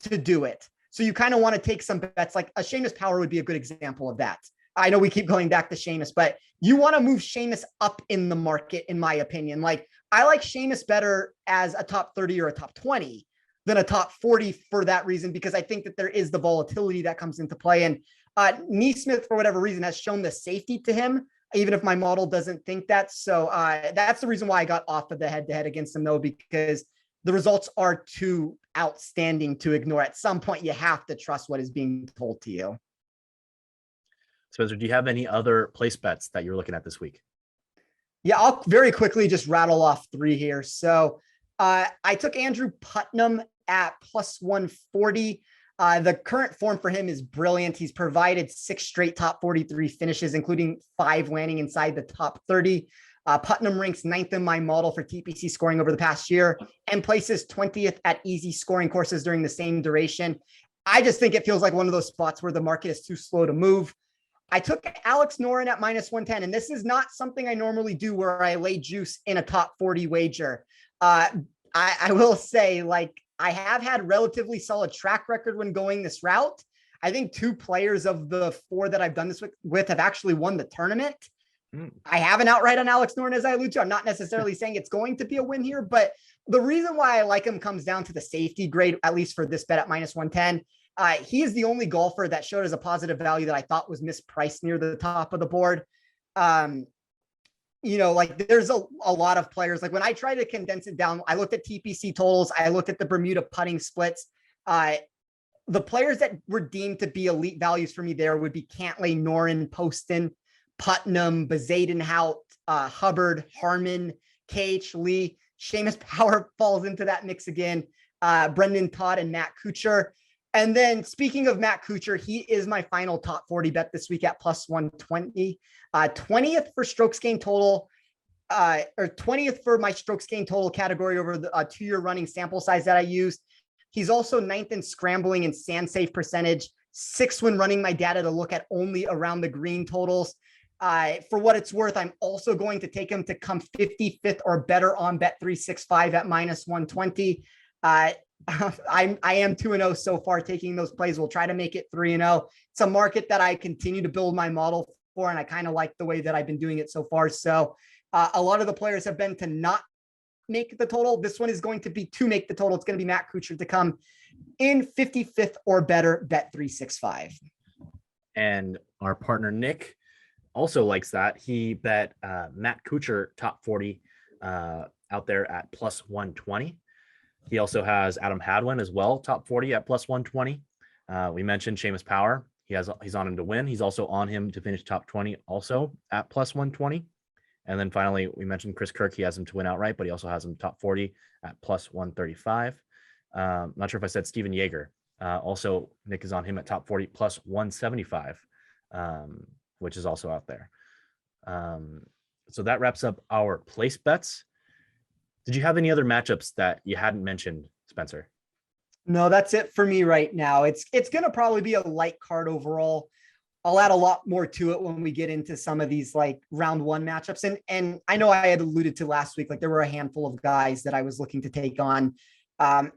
to do it. So you kind of want to take some bets, like a Seamus Power would be a good example of that. I know we keep going back to Seamus, but you want to move Seamus up in the market, in my opinion. Like I like Seamus better as a top 30 or a top 20 than a top 40 for that reason, because I think that there is the volatility that comes into play. And Neesmith, for whatever reason, has shown the safety to him, even if my model doesn't think that. So that's the reason why I got off of the head-to-head against him, though, because the results are too outstanding to ignore. At some point, you have to trust what is being told to you. Spencer, do you have any other place bets that you're looking at this week? Yeah, I'll very quickly just rattle off 3 here. So I took Andrew Putnam at plus 140. The current form for him is brilliant. He's provided 6 straight top 43 finishes, including 5 landing inside the top 30. Putnam ranks 9th in my model for TPC scoring over the past year and places 20th at easy scoring courses during the same duration. I just think it feels like one of those spots where the market is too slow to move. I took Alex Noren at minus 110, and this is not something I normally do where I lay juice in a top 40 wager. I will say, like, I have had relatively solid track record when going this route. I think 2 players of the 4 that I've done this with have actually won the tournament. I have an outright on Alex Noren, as I allude to. I'm not necessarily saying it's going to be a win here, but the reason why I like him comes down to the safety grade, at least for this bet at minus 110. He is the only golfer that showed as a positive value that I thought was mispriced near the top of the board. Like there's a lot of players. Like when I try to condense it down, I looked at TPC totals. I looked at the Bermuda putting splits. The players that were deemed to be elite values for me there would be Cantlay, Noren, Poston, Putnam, Bezadenhout, Hubbard, Harmon, KH Lee. Seamus Power falls into that mix again. Brendan Todd and Matt Kuchar. And then speaking of Matt Kuchar, he is my final top 40 bet this week at plus 120. 20th for strokes gained total, or 20th for my strokes gained total category over the 2-year running sample size that I used. He's also 9th in scrambling and sand safe percentage, 6th when running my data to look at only around the green totals. For what it's worth, I'm also going to take him to come 55th or better on Bet365 at minus 120. I am 2-0 so far taking those plays. We'll try to make it 3-0. It's a market that I continue to build my model for, and I kind of like the way that I've been doing it so far. So a lot of the players have been to not make the total. This one is going to be to make the total. It's going to be Matt Kuchar to come in 55th or better, Bet365. And our partner Nick also likes that. He bet Matt Kuchar top 40 out there at plus 120. He also has Adam Hadwin as well, top 40 at plus 120. We mentioned Seamus Power. He's on him to win. He's also on him to finish top 20 also at plus 120. And then finally, we mentioned Chris Kirk. He has him to win outright, but he also has him top 40 at plus 135. Not sure if I said Steven Yeager. Also, Nick is on him at top 40 plus 175, which is also out there. So that wraps up our place bets. Did you have any other matchups that you hadn't mentioned, Spencer? No, that's it for me right now. It's going to probably be a light card overall. I'll add a lot more to it when we get into some of these like round 1 matchups. And I know I had alluded to last week, like there were a handful of guys that I was looking to take on.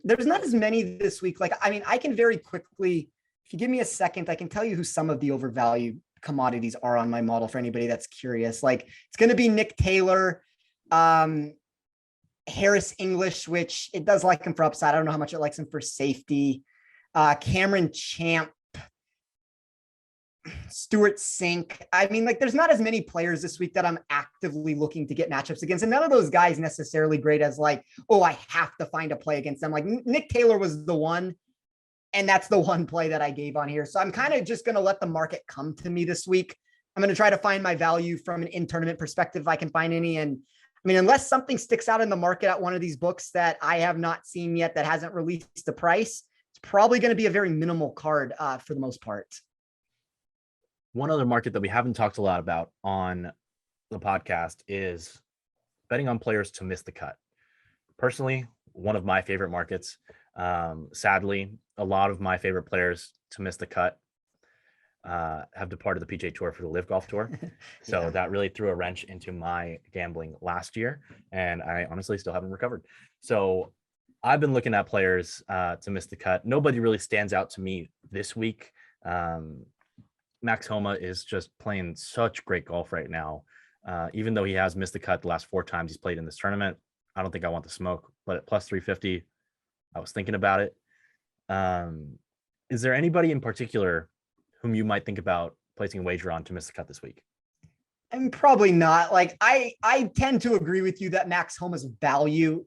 There's not as many this week. Like, I mean, I can very quickly, if you give me a second, I can tell you who some of the overvalued commodities are on my model for anybody that's curious. Like it's going to be Nick Taylor, Harris English, which it does like him for upside. I don't know how much it likes him for safety. Cameron Champ, Stuart Sink. I mean, like there's not as many players this week that I'm actively looking to get matchups against. And none of those guys necessarily great as like, oh, I have to find a play against them. Like Nick Taylor was the one, and that's the one play that I gave on here. So I'm kind of just going to let the market come to me this week. I'm going to try to find my value from an in-tournament perspective if I can find any. And I mean, unless something sticks out in the market at one of these books that I have not seen yet that hasn't released the price, it's probably going to be a very minimal card for the most part. One other market that we haven't talked a lot about on the podcast is betting on players to miss the cut. Personally, one of my favorite markets. Sadly, a lot of my favorite players to miss the cut have departed the PGA Tour for the Live Golf Tour. So Yeah. that really threw a wrench into my gambling last year, and I honestly still haven't recovered. So I've been looking at players to miss the cut. Nobody really stands out to me this week. Max Homa is just playing such great golf right now. Even though he has missed the cut the last 4 times he's played in this tournament, I don't think I want the smoke, but at plus 350, I was thinking about it. Is there anybody in particular whom you might think about placing a wager on to miss the cut this week? I mean, probably not. Like I tend to agree with you that Max Homa's value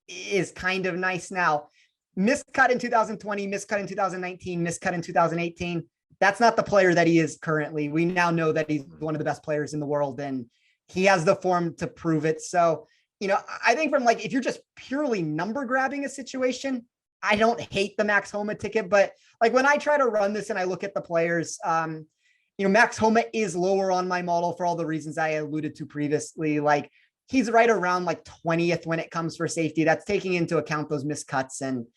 is kind of nice now. Miscut in 2020, miscut in 2019, miscut in 2018. That's not the player that he is currently. We now know that he's one of the best players in the world, and he has the form to prove it. So, I think from like, if you're just purely number grabbing a situation, I don't hate the Max Homa ticket, but like when I try to run this and I look at the players, Max Homa is lower on my model for all the reasons I alluded to previously. Like he's right around like 20th when it comes for safety. That's taking into account those miscuts, and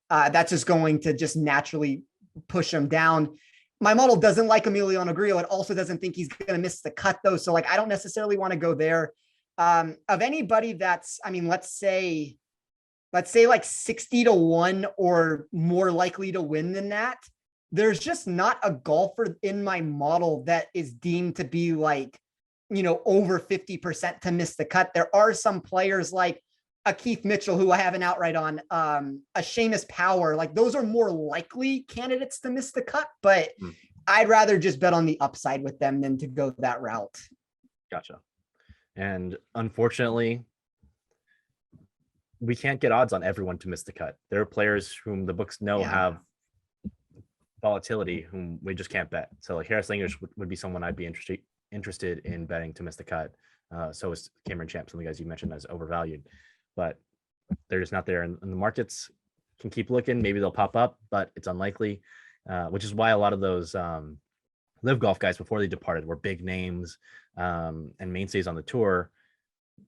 that's just going to just naturally push him down. My model doesn't like Emiliano Grillo. It also doesn't think he's going to miss the cut though. So like, I don't necessarily want to go there. Of anybody that's, I mean, let's say like 60-1 or more likely to win than that. There's just not a golfer in my model that is deemed to be like, over 50% to miss the cut. There are some players like a Keith Mitchell, who I have an outright on, a Seamus Power. Like those are more likely candidates to miss the cut, but I'd rather just bet on the upside with them than to go that route. Gotcha. And unfortunately, we can't get odds on everyone to miss the cut. There are players whom the books know have volatility, whom we just can't bet. So like Harris English would be someone I'd be interested in betting to miss the cut. So is Cameron Champ, some of the guys you mentioned as overvalued, but they're just not there. And the markets can keep looking. Maybe they'll pop up, but it's unlikely, which is why a lot of those Live Golf guys before they departed were big names and mainstays on the tour.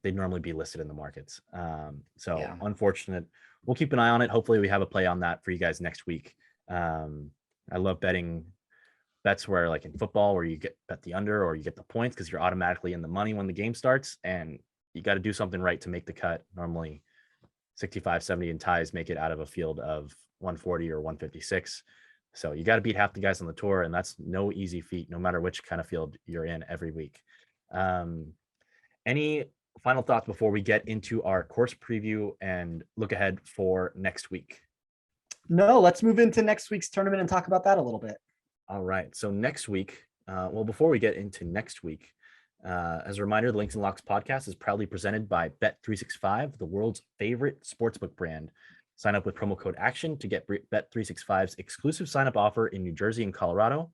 They'd normally be listed in the markets. Unfortunate. We'll keep an eye on it. Hopefully we have a play on that for you guys next week. I love betting bets where like in football where you bet the under or you get the points because you're automatically in the money when the game starts, and you got to do something right to make the cut. Normally 65, 70 and ties make it out of a field of 140 or 156. So you got to beat half the guys on the tour, and that's no easy feat, no matter which kind of field you're in every week. Any final thoughts before we get into our course preview and look ahead for next week? No, let's move into next week's tournament and talk about that a little bit. All right. So next week, before we get into next week, as a reminder, the Links and Locks podcast is proudly presented by Bet365, the world's favorite sportsbook brand. Sign up with promo code ACTION to get Bet365's exclusive sign-up offer in New Jersey and Colorado.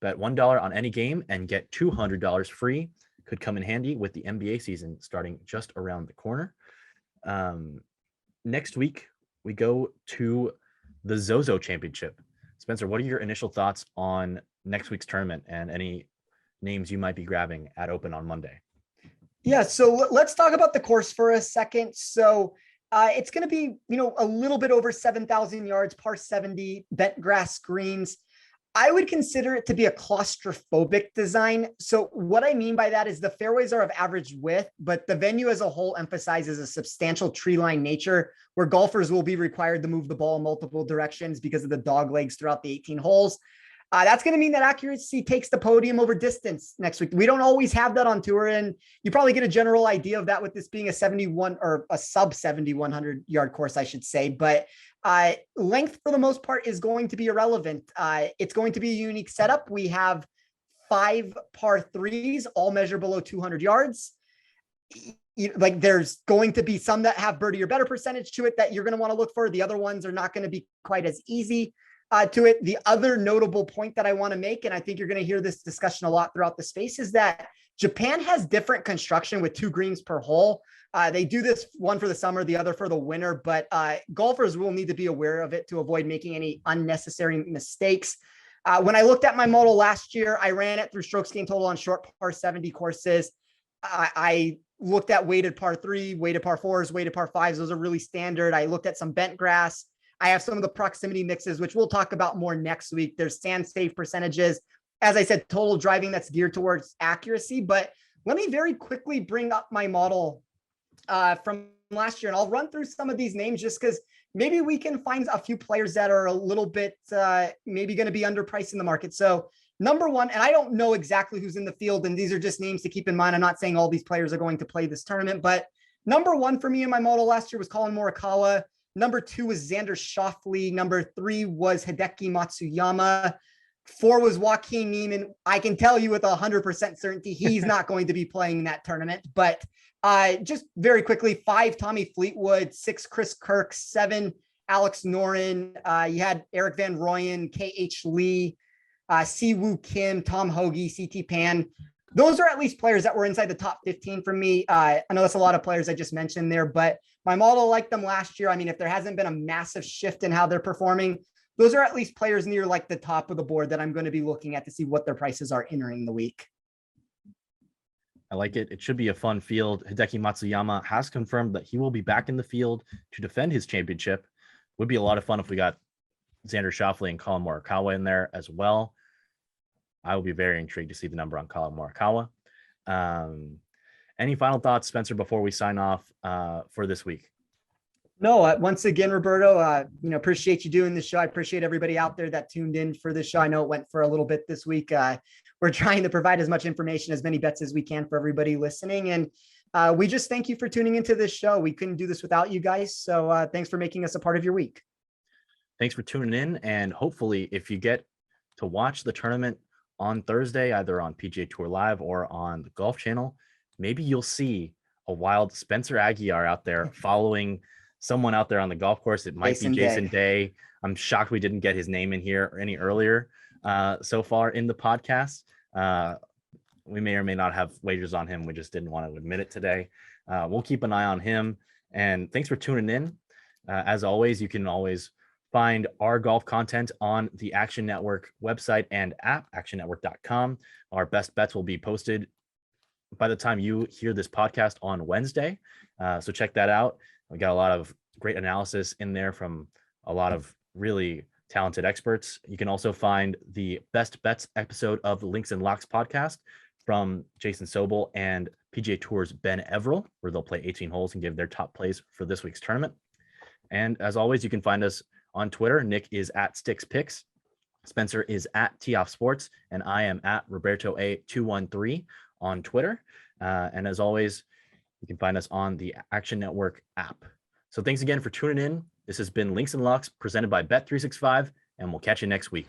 Bet $1 on any game and get $200 free. Could come in handy with the NBA season starting just around the corner. Next week, we go to the Zozo Championship. Spencer, what are your initial thoughts on next week's tournament and any names you might be grabbing at Open on Monday? Yeah, so let's talk about the course for a second. So it's going to be, a little bit over 7,000 yards, par 70, bent grass greens. I would consider it to be a claustrophobic design. So what I mean by that is the fairways are of average width, but the venue as a whole emphasizes a substantial tree line nature where golfers will be required to move the ball in multiple directions because of the dog legs throughout the 18 holes. That's going to mean that accuracy takes the podium over distance next week. We don't always have that on tour, and you probably get a general idea of that with this being a 71 or a sub 7,100 yard course, I should say. But length for the most part is going to be irrelevant. It's going to be a unique setup. We have 5 par 3s, all measure below 200 yards. Like there's going to be some that have birdie or better percentage to it that you're going to want to look for. The other ones are not going to be quite as easy. to it. The other notable point that I want to make, and I think you're going to hear this discussion a lot throughout the space, is that Japan has different construction with 2 greens per hole. They do this one for the summer, the other for the winter, but golfers will need to be aware of it to avoid making any unnecessary mistakes. When I looked at my model last year, I ran it through strokes gained total on short par 70 courses. I looked at weighted par 3, weighted par 4s, weighted par 5s. Those are really standard. I looked at some bent grass. I have some of the proximity mixes, which we'll talk about more next week. There's sand safe percentages. As I said, total driving that's geared towards accuracy. But let me very quickly bring up my model from last year, and I'll run through some of these names just because maybe we can find a few players that are a little bit maybe going to be underpriced in the market. So number one, and I don't know exactly who's in the field, and these are just names to keep in mind. I'm not saying all these players are going to play this tournament, but number one for me in my model last year was Colin Morikawa. Number 2 was Xander Schauffele. Number 3 was Hideki Matsuyama. 4 was Joaquin Niemann. I can tell you with 100% certainty he's not going to be playing in that tournament. But just very quickly, 5 Tommy Fleetwood, 6 Chris Kirk, 7 Alex Noren. You had Eric Van Rooyen, KH Lee, Siwoo Kim, Tom Hoagie, CT Pan. Those are at least players that were inside the top 15 for me. I know that's a lot of players I just mentioned there, but my model liked them last year. I mean, if there hasn't been a massive shift in how they're performing, those are at least players near like the top of the board that I'm going to be looking at to see what their prices are entering the week. I like it. It should be a fun field. Hideki Matsuyama has confirmed that he will be back in the field to defend his championship. Would be a lot of fun if we got Xander Schauffele and Colin Morikawa in there as well. I will be very intrigued to see the number on Colin Morikawa. Any final thoughts, Spencer, before we sign off for this week? No, once again, Roberto, appreciate you doing this show. I appreciate everybody out there that tuned in for this show. I know it went for a little bit this week. We're trying to provide as much information, as many bets as we can for everybody listening. And we just thank you for tuning into this show. We couldn't do this without you guys. So thanks for making us a part of your week. Thanks for tuning in. And hopefully if you get to watch the tournament on Thursday, either on PGA Tour Live or on the Golf Channel, maybe you'll see a wild Spencer Aguiar out there following someone out there on the golf course. It might be Jason Day. I'm shocked we didn't get his name in here any earlier so far in the podcast. We may or may not have wagers on him. We just didn't want to admit it today. We'll keep an eye on him. And thanks for tuning in. As always, you can always find our golf content on the Action Network website and app, actionnetwork.com. Our best bets will be posted by the time you hear this podcast on Wednesday. So check that out. We got a lot of great analysis in there from a lot of really talented experts. You can also find the Best Bets episode of the Links and Locks podcast from Jason Sobel and PGA Tour's Ben Everill, where they'll play 18 holes and give their top plays for this week's tournament. And as always, you can find us on Twitter. Nick is at SticksPicks. Spencer is at Toff Sports, and I am at Roberto A213 on Twitter. And as always, you can find us on the Action Network app. So thanks again for tuning in. This has been Links and Locks presented by Bet365, and we'll catch you next week.